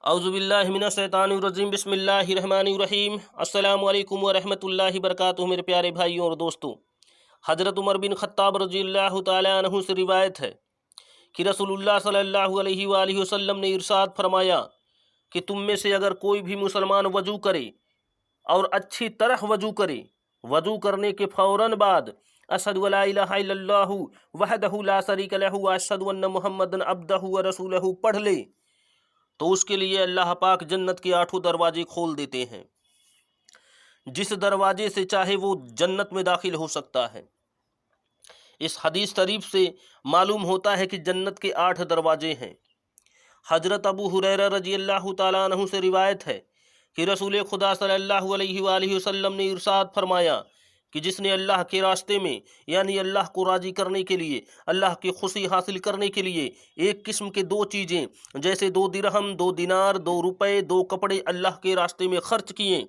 औज़ुबिल्लाहि मिनश्शैतानिर्रजीम बिस्मिल्लाहिर्रहमानिर्रहीम। अस्सलामु अलैकुम वरहमतुल्लाहि वबरकातुहू। मेरे प्यारे भाइयों और दोस्तों, हज़रत उमर बिन ख़त्ताब रज़ियल्लाहु ताला अन्हु से रिवायत है कि रसूलुल्लाह सल्लल्लाहु अलैहि वसल्लम ने इरशाद फरमाया कि तुम में से अगर कोई भी मुसलमान वज़ू करे और अच्छी तरह वज़ू करे, वज़ू करने के फ़ौरन बाद अशहदु अल्ला इलाहा इल्लल्लाहु वहदहु ला शरीका लहु व अशहदु अन्न मुहम्मदन अब्दहु व रसूलहु पढ़ ले, तो उसके लिए अल्लाह पाक जन्नत के 8 दरवाजे खोल देते हैं। जिस दरवाजे से चाहे वो जन्नत में दाखिल हो सकता है। इस हदीस शरीफ से मालूम होता है कि जन्नत के 8 दरवाजे हैं। हजरत अबू हुरैरा रज़ियल्लाहु ताला अन्हु से रिवायत है कि रसूल खुदा सल्लल्लाहु अलैहि वसल्लम ने इरशाद फरमाया कि जिसने अल्लाह के रास्ते में यानी अल्लाह को राज़ी करने के लिए, अल्लाह की खुशी हासिल करने के लिए एक किस्म के 2 चीज़ें जैसे 2 दिरहम, 2 दिनार, 2 रुपए, 2 कपड़े अल्लाह के रास्ते में खर्च किए,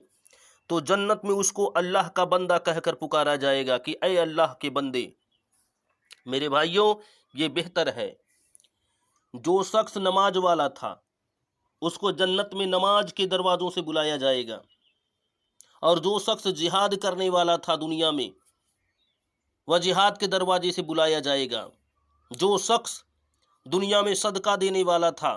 तो जन्नत में उसको अल्लाह का बंदा कहकर पुकारा जाएगा कि ऐ अल्लाह के बंदे। मेरे भाइयों, ये बेहतर है। जो शख्स नमाज वाला था उसको जन्नत में नमाज के दरवाज़ों से बुलाया जाएगा, और जो शख्स जिहाद करने वाला था दुनिया में, वह जिहाद के दरवाजे से बुलाया जाएगा। जो शख्स दुनिया में सदका देने वाला था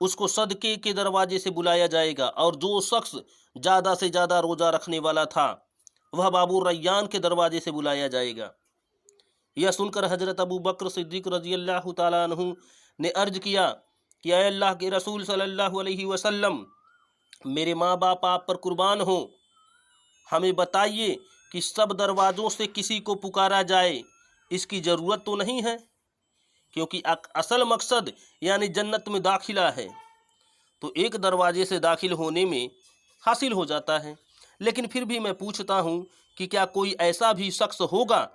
उसको सदके के दरवाजे से बुलाया जाएगा, और जो शख्स ज़्यादा से ज़्यादा रोज़ा रखने वाला था वह बाबू रैयान के दरवाजे से बुलाया जाएगा। यह सुनकर हज़रत अबू बकर सिद्दीक़ रज़ियल्लाहु ताला अन्हु ने अर्ज़ किया कि ऐ अल्लाह के रसूल सल्लल्लाहु अलैहि वसल्लम, मेरे माँ बाप आप पर कुर्बान हों, हमें बताइए कि सब दरवाज़ों से किसी को पुकारा जाए, इसकी ज़रूरत तो नहीं है, क्योंकि असल मकसद यानी जन्नत में दाखिला है, तो एक दरवाजे से दाखिल होने में हासिल हो जाता है। लेकिन फिर भी मैं पूछता हूँ कि क्या कोई ऐसा भी शख्स होगा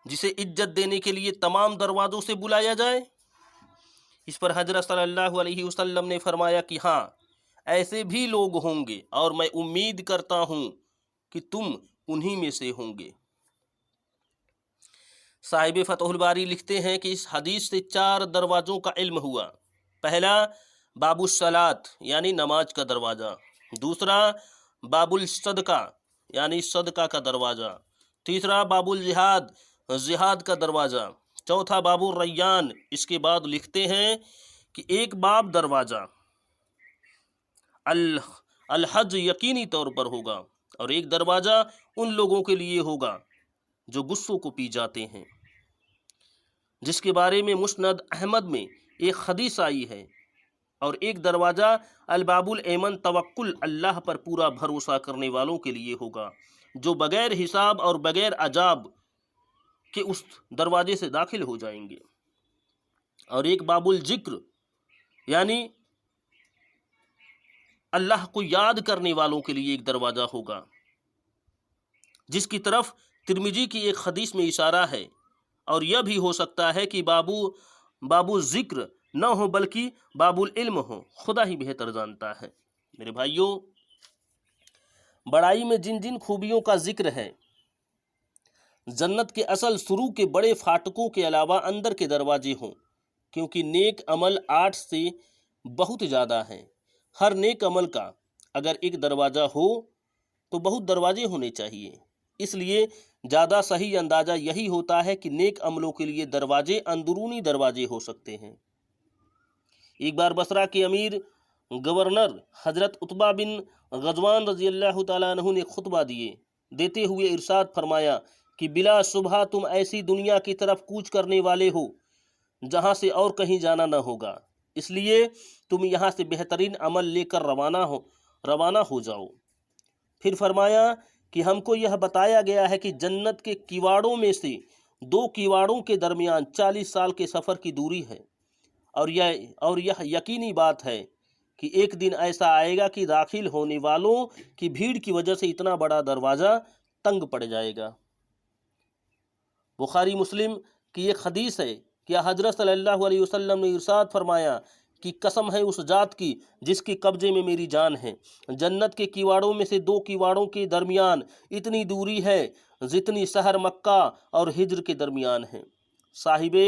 जिसे इज्जत देने के लिए तमाम दरवाज़ों से बुलाया जाए? इस पर हज़रत सल्लल्लाहु अलैहि वसल्लम ने फरमाया कि हाँ, ऐसे भी लोग होंगे, और मैं उम्मीद करता हूँ कि तुम उन्हीं में से होंगे। साहिब फतहुल बारी लिखते हैं कि इस हदीस से 4 दरवाज़ों का इल्म हुआ। पहला, बाबुल सलात यानी नमाज का दरवाज़ा। दूसरा, बाबुल सदका यानी सदका का दरवाज़ा। तीसरा, बाबुल जिहाद, जिहाद का दरवाज़ा। चौथा, बाबुल रैयान। इसके बाद लिखते हैं कि एक बाब दरवाज़ा अल हज यकीनी तौर पर होगा, और एक दरवाज़ा उन लोगों के लिए होगा जो गुस्सों को पी जाते हैं, जिसके बारे में मुस्नद अहमद में एक हदीस आई है। और एक दरवाज़ा अल-बाबुल एमन तवक्कुल, अल्लाह पर पूरा भरोसा करने वालों के लिए होगा, जो बग़ैर हिसाब और बग़ैर अजाब के उस दरवाजे से दाखिल हो जाएंगे। और एक बाबुल जिक्र यानी अल्लाह को याद करने वालों के लिए एक दरवाज़ा होगा, जिसकी तरफ तिरमिजी की एक हदीस में इशारा है। और यह भी हो सकता है कि बाबू ज़िक्र न हो बल्कि बाबुल इल्म हो, खुदा ही बेहतर जानता है। मेरे भाइयों, बड़ाई में जिन जिन खूबियों का जिक्र है, जन्नत के असल शुरू के बड़े फाटकों के अलावा अंदर के दरवाजे हों, क्योंकि नेक अमल 8 से बहुत ज़्यादा हैं। हर नेक अमल का अगर एक दरवाज़ा हो तो बहुत दरवाजे होने चाहिए। इसलिए ज़्यादा सही अंदाज़ा यही होता है कि नेक अमलों के लिए दरवाजे अंदरूनी दरवाजे हो सकते हैं। एक बार बसरा के अमीर गवर्नर हज़रत उतबा बिन गज़वान रज़ियल्लाहु ताला अन्हु ने खुतबा देते हुए इरशाद फरमाया कि बिला शुबहा तुम ऐसी दुनिया की तरफ कूच करने वाले हो जहाँ से और कहीं जाना न होगा, इसलिए तुम यहाँ से बेहतरीन अमल लेकर रवाना हो जाओ। फिर फरमाया कि हमको यह बताया गया है कि जन्नत के किवाड़ों में से 2 किवाड़ों के दरमियान 40 साल के सफ़र की दूरी है, और यह यकीनी बात है कि एक दिन ऐसा आएगा कि दाखिल होने वालों की भीड़ की वजह से इतना बड़ा दरवाज़ा तंग पड़ जाएगा। बुखारी मुस्लिम की एक हदीस है कि हज़रत सल्लल्लाहु अलैहि वसल्लम ने इरशाद फरमाया कि कसम है उस जात की जिसके कब्जे में मेरी जान है, जन्नत के किवाड़ों में से 2 किवाड़ों के दरमियान इतनी दूरी है जितनी शहर मक्का और हिज्र के दरमियान है। साहिबे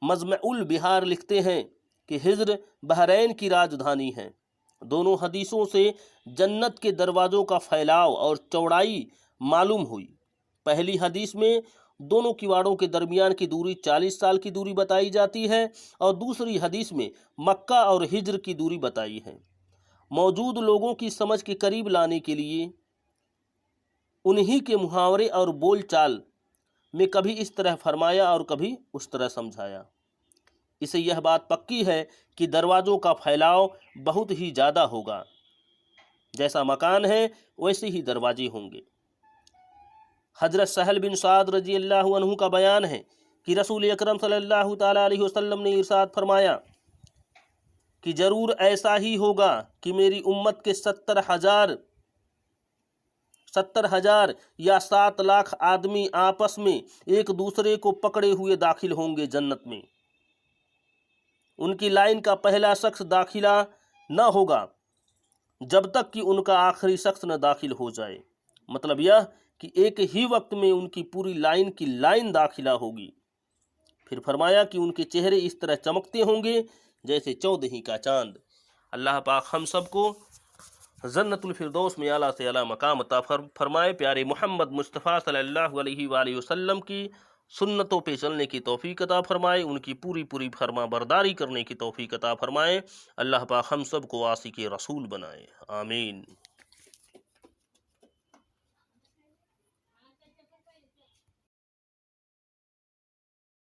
मजमउल बिहार लिखते हैं कि हिज्र बहरैन की राजधानी है, دونوں حدیثوں سے جنت کے دروازوں کا پھیلاؤ اور چوڑائی معلوم ہوئی۔ پہلی حدیث میں دونوں کواڑوں کے درمیان کی دوری 40 سال کی دوری بتائی جاتی ہے، اور دوسری حدیث میں مکہ اور ہجر کی دوری بتائی ہے۔ موجود لوگوں کی سمجھ کے قریب لانے کے لیے انہی کے محاورے اور بول چال میں کبھی اس طرح فرمایا اور کبھی اس طرح سمجھایا۔ اسے یہ بات پکی ہے کہ دروازوں کا پھیلاؤ بہت ہی زیادہ ہوگا، جیسا مکان ہے ویسے ہی دروازے ہوں گے۔ حضرت سہل بن سعد رضی اللہ عنہ کا بیان ہے کہ رسول اکرم صلی اللہ تعالیٰ علیہ وسلم نے ارشاد فرمایا کہ ضرور ایسا ہی ہوگا کہ میری امت کے 70,000 یا 7 لاکھ آدمی آپس میں ایک دوسرے کو پکڑے ہوئے داخل ہوں گے جنت میں۔ ان کی لائن کا پہلا شخص داخلہ نہ ہوگا جب تک کہ ان کا آخری شخص نہ داخل ہو جائے۔ مطلب یہ کہ ایک ہی وقت میں ان کی پوری لائن کی لائن داخلہ ہوگی۔ پھر فرمایا کہ ان کے چہرے اس طرح چمکتے ہوں گے جیسے 14 کا چاند۔ اللہ پاک ہم سب کو جنت الفردوس میں اعلیٰ سے اعلیٰ مقام عطا فرمائے۔ پیارے محمد مصطفیٰ صلی اللہ علیہ وآلہ وسلم کی سنتوں پہ چلنے کی توفیق عطا فرمائے، ان کی پوری فرما برداری کرنے کی توفیق عطا فرمائے۔ اللہ پاک ہم سب کو عاشق رسول بنائے، آمین۔